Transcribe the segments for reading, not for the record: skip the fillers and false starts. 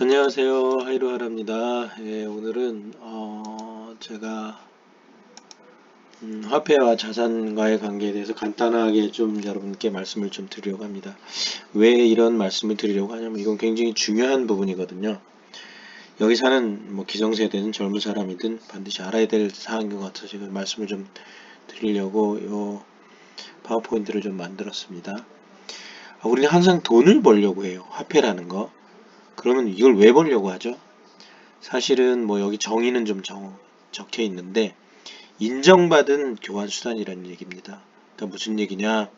안녕하세요. 하이루하라입니다. 예, 오늘은 제가 화폐와 자산과의 관계에 대해서 간단하게 좀 여러분께 말씀을 좀 드리려고 합니다. 왜 이런 말씀을 드리려고 하냐면 이건 굉장히 중요한 부분이거든요. 여기 사는 뭐 기성세대든 젊은 사람이든 반드시 알아야 될 사항인 것 같아서 제가 말씀을 좀 드리려고 요 파워포인트를 좀 만들었습니다. 우리는 항상 돈을 벌려고 해요. 화폐라는 거. 그러면 이걸 왜 벌려고 하죠? 사실은 뭐 여기 정의는 좀 적혀 있는데 인정받은 교환 수단이라는 얘기입니다. 그러니까 무슨 얘기냐?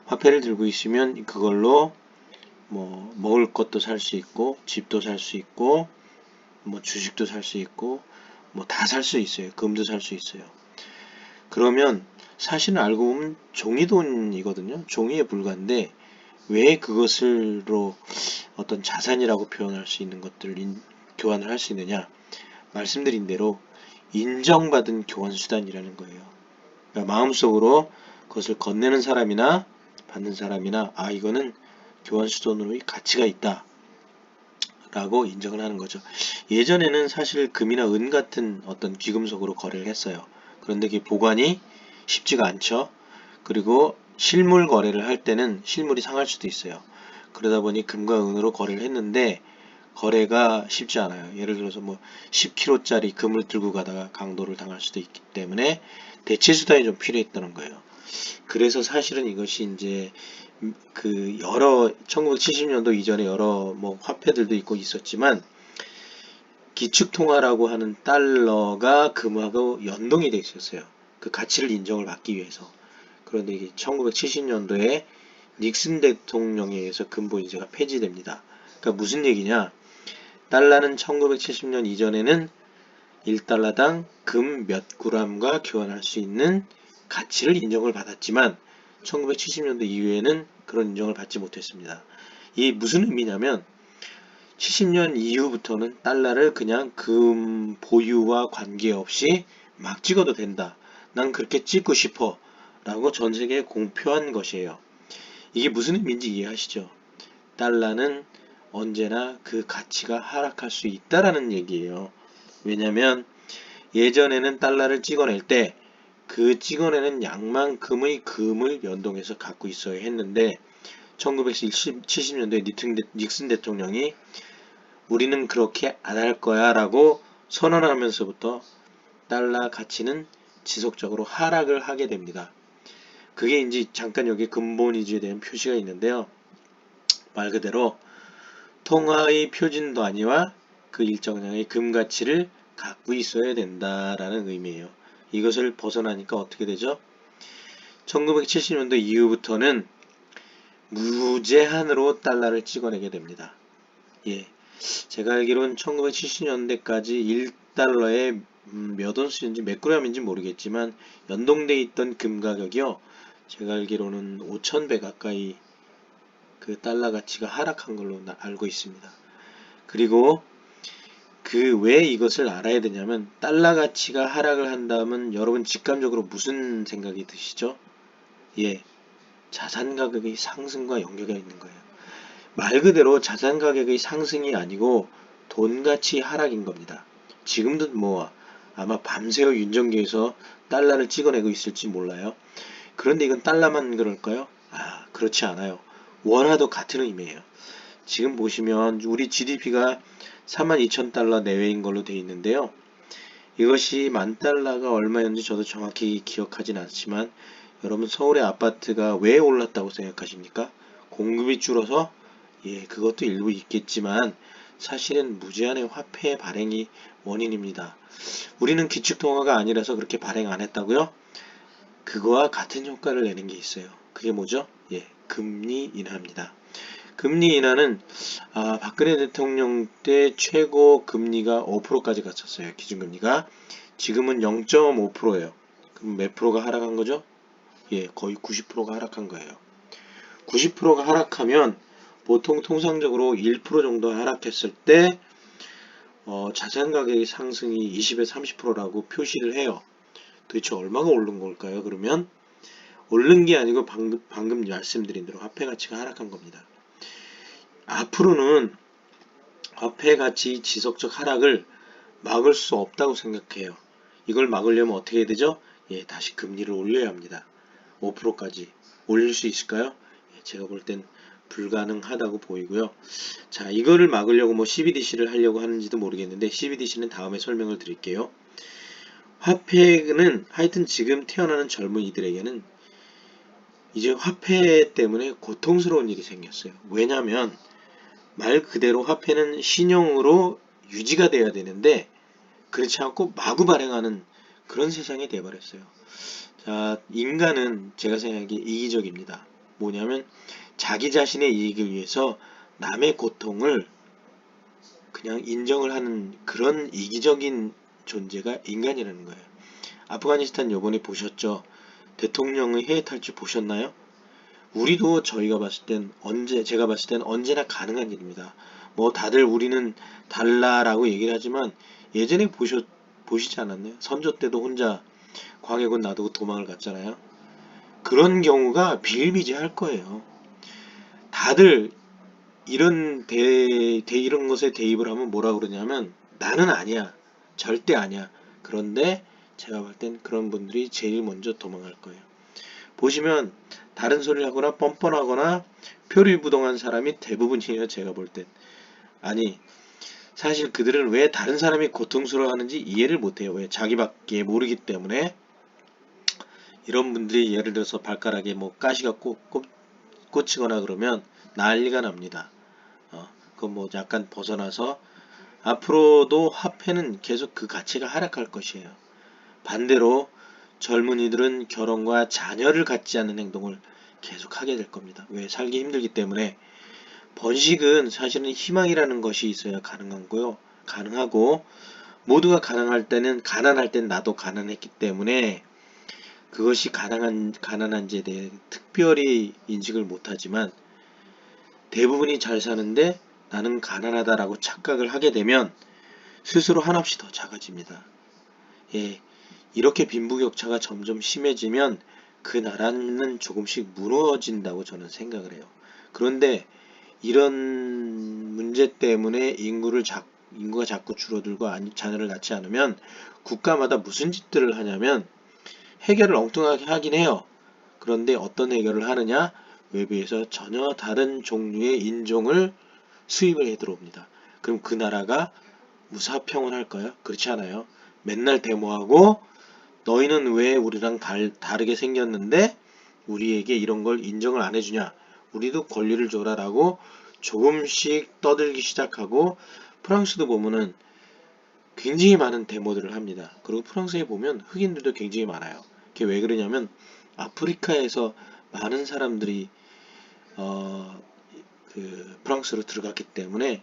화폐를 들고 있으면 그걸로 뭐 먹을 것도 살 수 있고 집도 살 수 있고 뭐 주식도 살 수 있고 뭐 다 살 수 있어요. 금도 살 수 있어요. 그러면 사실은 알고 보면 종이돈이거든요. 종이에 불과한데 왜 그것을로 어떤 자산이라고 표현할 수 있는 것들을 교환을 할 수 있느냐? 말씀드린 대로 인정받은 교환수단이라는 거예요. 그러니까 마음속으로 그것을 건네는 사람이나 받는 사람이나 이거는 교환수단으로의 가치가 있다 라고 인정을 하는 거죠. 예전에는 사실 금이나 은 같은 어떤 귀금속으로 거래를 했어요. 그런데 그게 보관이 쉽지가 않죠. 그리고 실물 거래를 할 때는 실물이 상할 수도 있어요. 그러다 보니 금과 은으로 거래를 했는데 거래가 쉽지 않아요. 예를 들어서 뭐 10kg짜리 금을 들고 가다가 강도를 당할 수도 있기 때문에 대체 수단이 좀 필요했다는 거예요. 그래서 사실은 이것이 이제 그 여러 1970년도 이전에 여러 뭐 화폐들도 있고 있었지만 기축통화라고 하는 달러가 금하고 연동이 돼 있었어요. 그 가치를 인정을 받기 위해서. 그런데 이게 1970년도에 닉슨 대통령에 의해서 금보이제가 폐지됩니다. 그러니까 무슨 얘기냐? 달러는 1970년 이전에는 1달러당 금 몇 g과 교환할 수 있는 가치를 인정을 받았지만 1970년도 이후에는 그런 인정을 받지 못했습니다. 이게 무슨 의미냐면 70년 이후부터는 달러를 그냥 금 보유와 관계없이 막 찍어도 된다. 난 그렇게 찍고 싶어. 라고 전 세계에 공표한 것이에요. 이게 무슨 의미인지 이해하시죠? 달러는 언제나 그 가치가 하락할 수 있다라는 얘기예요. 왜냐면 예전에는 달러를 찍어낼 때 그 찍어내는 양만큼의 금을 연동해서 갖고 있어야 했는데 1970년도에 닉슨 대통령이 우리는 그렇게 안 할 거야 라고 선언하면서부터 달러 가치는 지속적으로 하락을 하게 됩니다. 그게 이제 잠깐 여기 근본이주에 대한 표시가 있는데요. 말 그대로 통화의 표준 단위와 그 일정량의 금 가치를 갖고 있어야 된다라는 의미예요. 이것을 벗어나니까 어떻게 되죠? 1970년도 이후부터는 무제한으로 달러를 찍어내게 됩니다. 예, 제가 알기로는 1970년대까지 1달러에 몇 온스인지 몇 그램인지 모르겠지만 연동돼 있던 금 가격이요. 제가 알기로는 5,000배 가까이 그 달러 가치가 하락한 걸로 알고 있습니다. 그리고 그 왜 이것을 알아야 되냐면 달러 가치가 하락을 한다면 여러분 직감적으로 무슨 생각이 드시죠? 예, 자산 가격의 상승과 연계가 있는 거예요. 말 그대로 자산 가격의 상승이 아니고 돈 가치 하락인 겁니다. 지금도 뭐 아마 밤새워 윤전기에서 달러를 찍어내고 있을지 몰라요. 그런데 이건 달러만 그럴까요? 그렇지 않아요. 원화도 같은 의미예요. 지금 보시면 우리 GDP가 42,000달러 내외인 걸로 되어 있는데요. 이것이 만 달러가 얼마였는지 저도 정확히 기억하진 않지만 여러분 서울의 아파트가 왜 올랐다고 생각하십니까? 공급이 줄어서 그것도 일부 있겠지만 사실은 무제한의 화폐 발행이 원인입니다. 우리는 기축통화가 아니라서 그렇게 발행 안 했다고요? 그거와 같은 효과를 내는 게 있어요. 그게 뭐죠? 금리 인하입니다. 금리 인하는 박근혜 대통령 때 최고 금리가 5%까지 갔었어요. 기준금리가. 지금은 0.5%예요. 그럼 몇 프로가 하락한 거죠? 거의 90%가 하락한 거예요. 90%가 하락하면 보통 통상적으로 1% 정도 하락했을 때 자산 가격의 상승이 20에서 30%라고 표시를 해요. 도대체 얼마가 오른 걸까요? 그러면 오른 게 아니고 방금 말씀드린 대로 화폐 가치가 하락한 겁니다. 앞으로는 화폐 가치 지속적 하락을 막을 수 없다고 생각해요. 이걸 막으려면 어떻게 해야 되죠? 예, 다시 금리를 올려야 합니다. 5%까지 올릴 수 있을까요? 예, 제가 볼 땐 불가능하다고 보이고요. 자, 이거를 막으려고 뭐 CBDC를 하려고 하는지도 모르겠는데 CBDC는 다음에 설명을 드릴게요. 화폐는 하여튼 지금 태어나는 젊은이들에게는 이제 화폐 때문에 고통스러운 일이 생겼어요. 왜냐하면 말 그대로 화폐는 신용으로 유지가 돼야 되는데 그렇지 않고 마구 발행하는 그런 세상이 돼버렸어요. 자, 인간은 제가 생각하기에 이기적입니다. 뭐냐면 자기 자신의 이익을 위해서 남의 고통을 그냥 인정을 하는 그런 이기적인 존재가 인간이라는 거예요. 아프가니스탄 요번에 보셨죠? 대통령의 해외 탈출 보셨나요? 우리도 저희가 봤을 땐 제가 봤을 땐 언제나 가능한 일입니다. 뭐 다들 우리는 달라라고 얘기를 하지만 예전에 보시지 않았나요? 선조 때도 혼자 광해군 놔두고 도망을 갔잖아요. 그런 경우가 비일비재할 거예요. 다들 이런 것에 대입을 하면 뭐라 그러냐면 나는 아니야. 절대 아니야. 그런데 제가 볼 땐 그런 분들이 제일 먼저 도망갈 거예요. 보시면 다른 소리를 하거나 뻔뻔하거나 표리부동한 사람이 대부분이에요. 제가 볼 땐. 아니 사실 그들은 왜 다른 사람이 고통스러워하는지 이해를 못해요. 왜 자기밖에 모르기 때문에. 이런 분들이 예를 들어서 발가락에 뭐 가시가 꽂히거나 그러면 난리가 납니다. 그건 뭐 약간 벗어나서 앞으로도 화폐는 계속 그 가치가 하락할 것이에요. 반대로 젊은이들은 결혼과 자녀를 갖지 않는 행동을 계속 하게 될 겁니다. 왜? 살기 힘들기 때문에. 번식은 사실은 희망이라는 것이 있어야 가능한 거요. 가능하고 모두가 가능할 때는 가난할 땐 나도 가난했기 때문에 그것이 가난한지에 대해 특별히 인식을 못하지만 대부분이 잘 사는데 나는 가난하다라고 착각을 하게 되면 스스로 한없이 더 작아집니다. 예, 이렇게 빈부격차가 점점 심해지면 그 나라는 조금씩 무너진다고 저는 생각을 해요. 그런데 이런 문제 때문에 인구가 자꾸 줄어들고 자녀를 낳지 않으면 국가마다 무슨 짓들을 하냐면 해결을 엉뚱하게 하긴 해요. 그런데 어떤 해결을 하느냐? 외부에서 전혀 다른 종류의 인종을 수입을 해 들어옵니다. 그럼 그 나라가 무사평을 할까요? 그렇지 않아요. 맨날 데모하고 너희는 왜 우리랑 다르게 생겼는데 우리에게 이런 걸 인정을 안 해주냐? 우리도 권리를 줘라라고 조금씩 떠들기 시작하고 프랑스도 보면은 굉장히 많은 데모들을 합니다. 그리고 프랑스에 보면 흑인들도 굉장히 많아요. 그게 왜 그러냐면 아프리카에서 많은 사람들이 프랑스로 들어갔기 때문에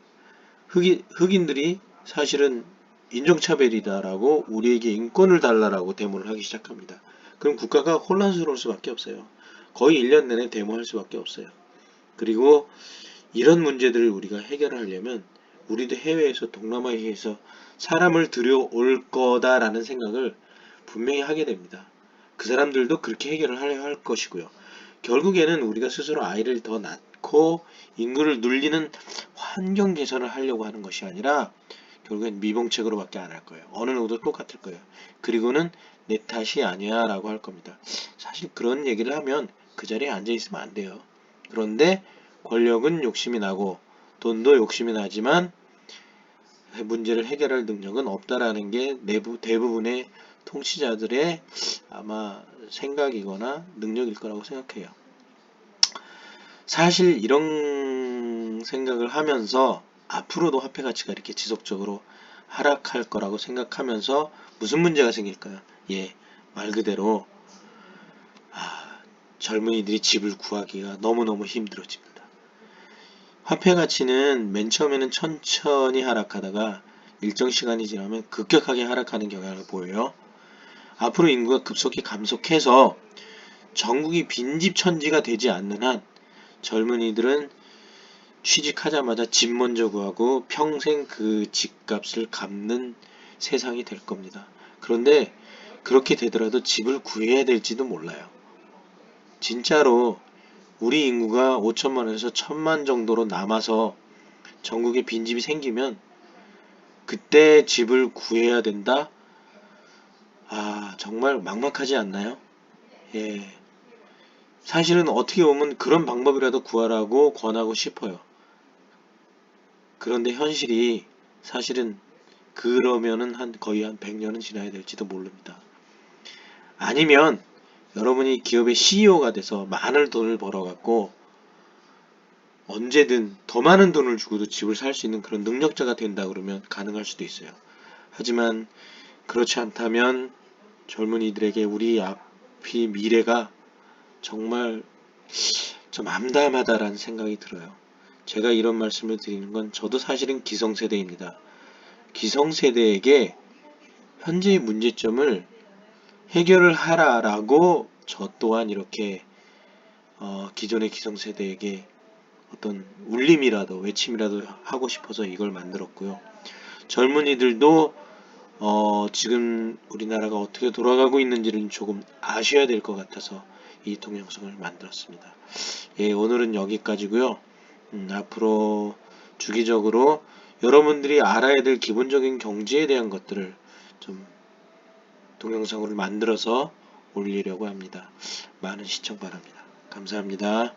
흑인들이 사실은 인종차별이다라고 우리에게 인권을 달라라고 데모를 하기 시작합니다. 그럼 국가가 혼란스러울 수밖에 없어요. 거의 1년 내내 데모할 수밖에 없어요. 그리고 이런 문제들을 우리가 해결하려면 우리도 해외에서 동남아에서 사람을 들여올 거다라는 생각을 분명히 하게 됩니다. 그 사람들도 그렇게 해결을 하려 할 것이고요. 결국에는 우리가 스스로 아이를 더 낳고 인구를 눌리는 환경 개선을 하려고 하는 것이 아니라 결국엔 미봉책으로밖에 안 할 거예요. 어느 누구도 똑같을 거예요. 그리고는 내 탓이 아니야 라고 할 겁니다. 사실 그런 얘기를 하면 그 자리에 앉아 있으면 안 돼요. 그런데 권력은 욕심이 나고 돈도 욕심이 나지만 문제를 해결할 능력은 없다라는 게 대부분의 통치자들의 아마 생각이거나 능력일 거라고 생각해요. 사실 이런 생각을 하면서 앞으로도 화폐 가치가 이렇게 지속적으로 하락할 거라고 생각하면서 무슨 문제가 생길까요? 예, 말 그대로 젊은이들이 집을 구하기가 너무너무 힘들어집니다. 화폐 가치는 맨 처음에는 천천히 하락하다가 일정 시간이 지나면 급격하게 하락하는 경향을 보여요. 앞으로 인구가 급속히 감속해서 전국이 빈집천지가 되지 않는 한 젊은이들은 취직하자마자 집 먼저 구하고 평생 그 집값을 갚는 세상이 될 겁니다. 그런데 그렇게 되더라도 집을 구해야 될지도 몰라요. 진짜로 우리 인구가 5천만에서 1,000만 정도로 남아서 전국에 빈집이 생기면 그때 집을 구해야 된다? 아, 정말 막막하지 않나요? 예. 사실은 어떻게 보면 그런 방법이라도 구하라고 권하고 싶어요. 그런데 현실이 사실은 그러면은 거의 한 100년은 지나야 될지도 모릅니다. 아니면 여러분이 기업의 CEO가 돼서 많은 돈을 벌어갖고 언제든 더 많은 돈을 주고도 집을 살 수 있는 그런 능력자가 된다 그러면 가능할 수도 있어요. 하지만 그렇지 않다면 젊은이들에게 우리 앞이 미래가 정말 좀 암담하다라는 생각이 들어요. 제가 이런 말씀을 드리는 건 저도 사실은 기성세대입니다. 기성세대에게 현재의 문제점을 해결을 하라라고 저 또한 이렇게 기존의 기성세대에게 어떤 울림이라도 외침이라도 하고 싶어서 이걸 만들었고요. 젊은이들도 지금 우리나라가 어떻게 돌아가고 있는지를 조금 아셔야 될 것 같아서 이 동영상을 만들었습니다. 예, 오늘은 여기까지고요. 앞으로 주기적으로 여러분들이 알아야 될 기본적인 경제에 대한 것들을 좀 동영상으로 만들어서 올리려고 합니다. 많은 시청 바랍니다. 감사합니다.